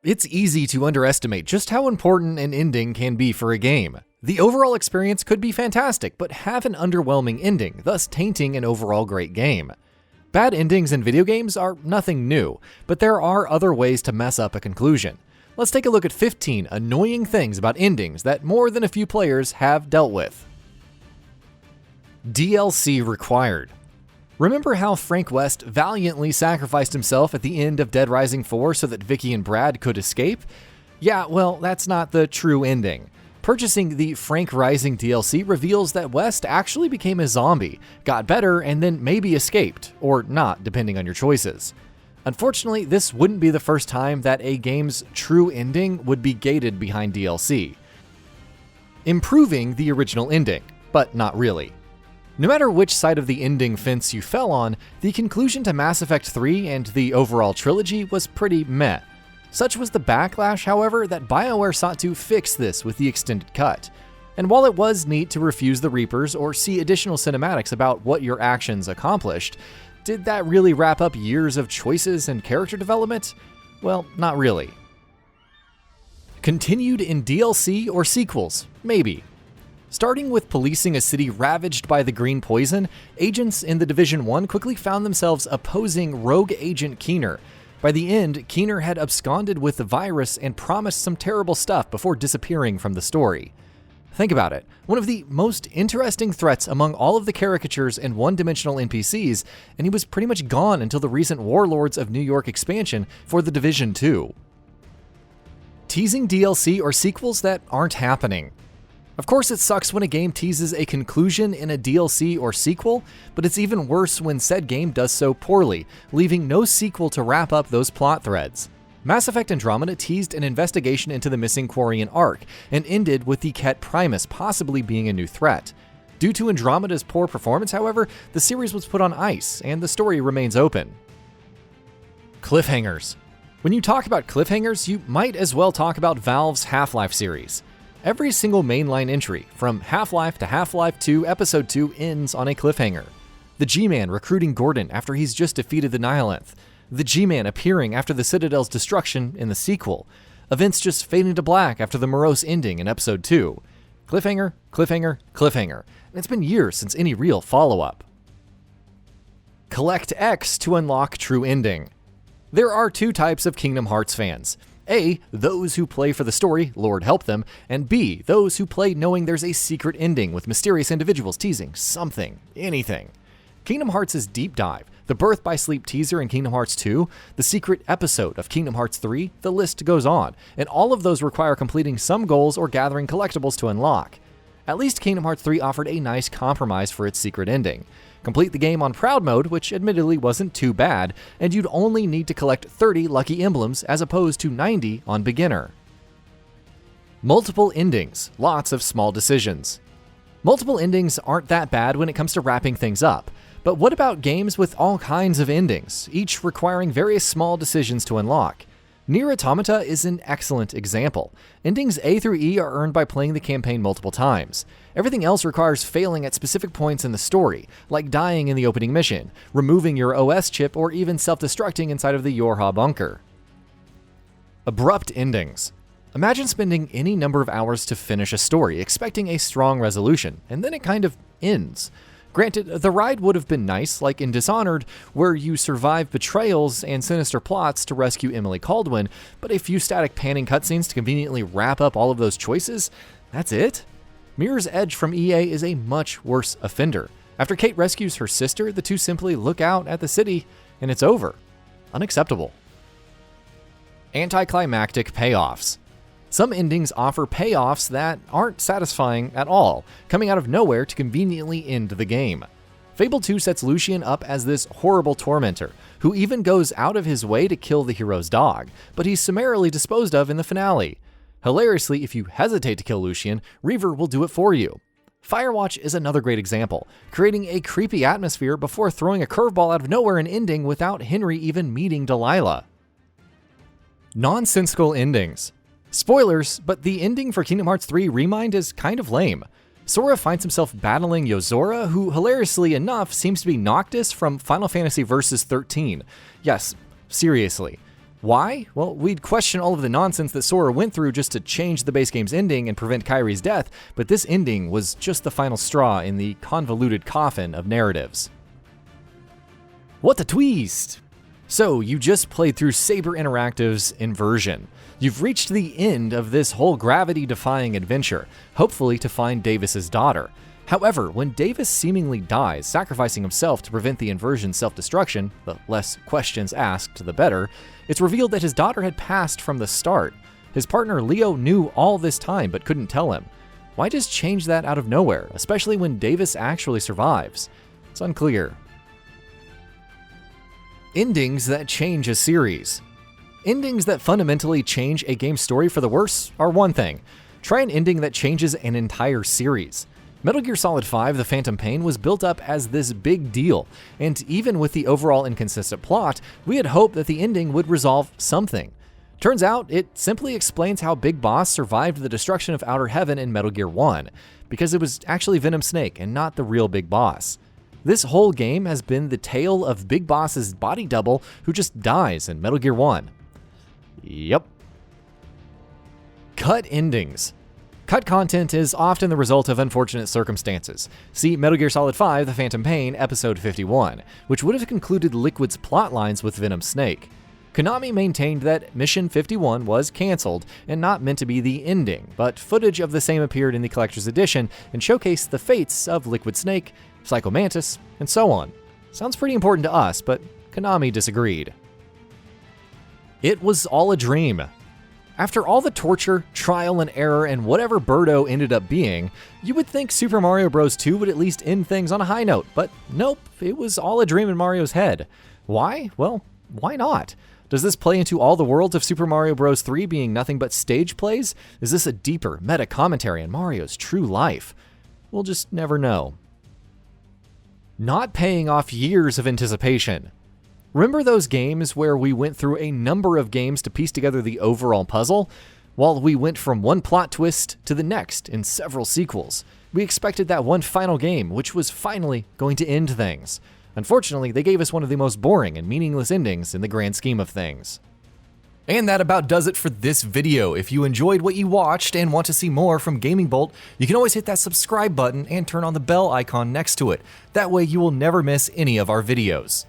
It's easy to underestimate just how important an ending can be for a game. The overall experience could be fantastic, but have an underwhelming ending, thus tainting an overall great game. Bad endings in video games are nothing new, but there are other ways to mess up a conclusion. Let's take a look at 15 annoying things about endings that more than a few players have dealt with. DLC required. Remember how Frank West valiantly sacrificed himself at the end of Dead Rising 4 so that Vicky and Brad could escape? Yeah, well, that's not the true ending. Purchasing the Frank Rising DLC reveals that West actually became a zombie, got better, and then maybe escaped, or not, depending on your choices. Unfortunately, this wouldn't be the first time that a game's true ending would be gated behind DLC. Improving the original ending, but not really. No matter which side of the ending fence you fell on, the conclusion to Mass Effect 3 and the overall trilogy was pretty meh. Such was the backlash, however, that BioWare sought to fix this with the extended cut. And while it was neat to refuse the Reapers or see additional cinematics about what your actions accomplished, did that really wrap up years of choices and character development? Well, not really. Continued in DLC or sequels? Maybe. Starting with policing a city ravaged by the green poison, agents in the Division 1 quickly found themselves opposing rogue agent Keener. By the end, Keener had absconded with the virus and promised some terrible stuff before disappearing from the story. Think about it, one of the most interesting threats among all of the caricatures and one-dimensional NPCs, and he was pretty much gone until the recent Warlords of New York expansion for the Division 2. Teasing DLC or sequels that aren't happening. Of course, it sucks when a game teases a conclusion in a DLC or sequel, but it's even worse when said game does so poorly, leaving no sequel to wrap up those plot threads. Mass Effect Andromeda teased an investigation into the missing Quarian Ark, and ended with the Ket Primus possibly being a new threat. Due to Andromeda's poor performance, however, the series was put on ice, and the story remains open. Cliffhangers. When you talk about cliffhangers, you might as well talk about Valve's Half-Life series. Every single mainline entry, from Half-Life to Half-Life 2 Episode 2, ends on a cliffhanger. The G-Man recruiting Gordon after he's just defeated the Nihilanth. The G-Man appearing after the Citadel's destruction in the sequel. Events just fading to black after the morose ending in Episode 2. Cliffhanger, cliffhanger, cliffhanger. And it's been years since any real follow-up. Collect X to unlock true ending. There are two types of Kingdom Hearts fans. A, those who play for the story, Lord help them, and B, those who play knowing there's a secret ending with mysterious individuals teasing something, anything. Kingdom Hearts' Deep Dive, the Birth by Sleep teaser in Kingdom Hearts 2, the secret episode of Kingdom Hearts 3, the list goes on, and all of those require completing some goals or gathering collectibles to unlock. At least Kingdom Hearts 3 offered a nice compromise for its secret ending. Complete the game on Proud Mode, which admittedly wasn't too bad, and you'd only need to collect 30 lucky emblems as opposed to 90 on Beginner. Multiple endings, lots of small decisions. Multiple endings aren't that bad when it comes to wrapping things up, but what about games with all kinds of endings, each requiring various small decisions to unlock? Nier Automata is an excellent example. Endings A through E are earned by playing the campaign multiple times. Everything else requires failing at specific points in the story, like dying in the opening mission, removing your OS chip, or even self-destructing inside of the Yorha bunker. Abrupt endings. Imagine spending any number of hours to finish a story, expecting a strong resolution, and then it kind of ends. Granted, the ride would have been nice, like in Dishonored, where you survive betrayals and sinister plots to rescue Emily Kaldwin, but a few static panning cutscenes to conveniently wrap up all of those choices? That's it? Mirror's Edge from EA is a much worse offender. After Kate rescues her sister, the two simply look out at the city, and it's over. Unacceptable. Anticlimactic payoffs. Some endings offer payoffs that aren't satisfying at all, coming out of nowhere to conveniently end the game. Fable 2 sets Lucian up as this horrible tormentor, who even goes out of his way to kill the hero's dog, but he's summarily disposed of in the finale. Hilariously, if you hesitate to kill Lucian, Reaver will do it for you. Firewatch is another great example, creating a creepy atmosphere before throwing a curveball out of nowhere and ending without Henry even meeting Delilah. Nonsensical endings. Spoilers, but the ending for Kingdom Hearts 3 Remind is kind of lame. Sora finds himself battling Yozora, who hilariously enough seems to be Noctis from Final Fantasy Versus 13. Yes, seriously. Why? Well, we'd question all of the nonsense that Sora went through just to change the base game's ending and prevent Kairi's death, but this ending was just the final straw in the convoluted coffin of narratives. What a twist! So, you just played through Saber Interactive's Inversion. You've reached the end of this whole gravity-defying adventure, hopefully to find Davis's daughter. However, when Davis seemingly dies, sacrificing himself to prevent the inversion's self-destruction, the less questions asked, the better, it's revealed that his daughter had passed from the start. His partner Leo knew all this time but couldn't tell him. Why just change that out of nowhere, especially when Davis actually survives? It's unclear. Endings that change a series. Endings that fundamentally change a game's story for the worse are one thing. Try an ending that changes an entire series. Metal Gear Solid 5: The Phantom Pain was built up as this big deal, and even with the overall inconsistent plot, we had hoped that the ending would resolve something. Turns out, it simply explains how Big Boss survived the destruction of Outer Heaven in Metal Gear 1, because it was actually Venom Snake and not the real Big Boss. This whole game has been the tale of Big Boss's body double who just dies in Metal Gear 1. Yep. Cut endings. Cut content is often the result of unfortunate circumstances. See Metal Gear Solid 5: The Phantom Pain, Episode 51, which would have concluded Liquid's plotlines with Venom Snake. Konami maintained that Mission 51 was cancelled and not meant to be the ending, but footage of the same appeared in the Collector's Edition and showcased the fates of Liquid Snake, Psycho Mantis, and so on. Sounds pretty important to us, but Konami disagreed. It was all a dream. After all the torture, trial and error, and whatever Birdo ended up being, you would think Super Mario Bros. 2 would at least end things on a high note, but nope, it was all a dream in Mario's head. Why? Well, why not? Does this play into all the worlds of Super Mario Bros. 3 being nothing but stage plays? Is this a deeper meta commentary on Mario's true life? We'll just never know. Not paying off years of anticipation. Remember those games where we went through a number of games to piece together the overall puzzle? While we went from one plot twist to the next in several sequels, we expected that one final game, which was finally going to end things. Unfortunately, they gave us one of the most boring and meaningless endings in the grand scheme of things. And that about does it for this video. If you enjoyed what you watched and want to see more from Gaming Bolt, you can always hit that subscribe button and turn on the bell icon next to it. That way you will never miss any of our videos.